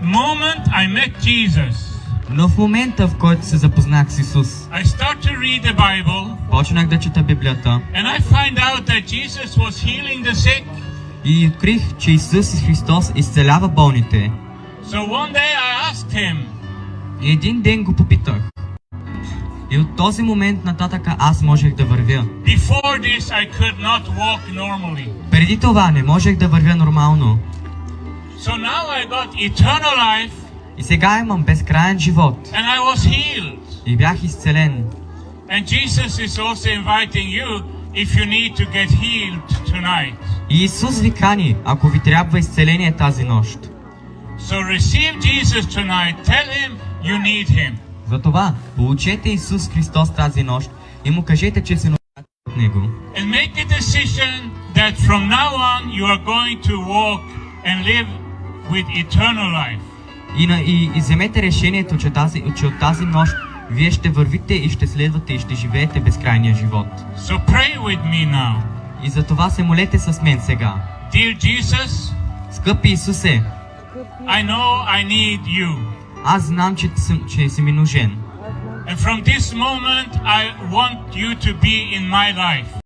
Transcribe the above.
moment I met Jesus, Но в момента, в който се запознах с Исус, I start to read the Bible, почнах да чета Библията and I find out that Jesus was healing the sick. и открих, че Исус Христос изцелява болните. So one day I asked him, И един ден го попитах. И от този момент нататък аз можех да вървя. before this I could not walk normally. Преди това не можех да вървя нормално. So now I got eternal life И сега имам безкрайен живот. and I was healed. И бях изцелен. And Jesus is also inviting you if you need to get healed tonight. И Исус ви кани, ако ви трябва изцеление тази нощ. So receive Jesus tonight. Tell him you need him. Затова получете Исус Христос тази нощ и му кажете, че се нуждаете от Него. And make a decision that from now on you are going to walk and live with eternal life. И вземете решението, че от тази нощ вие ще вървите и ще следвате и ще живеете безкрайния живот. So pray with me now. И за това се молете с мен сега. Dear Jesus, Скъпи Исусе, I know I need you. аз знам, че си ми нужен. And from this moment I want you to be in my life.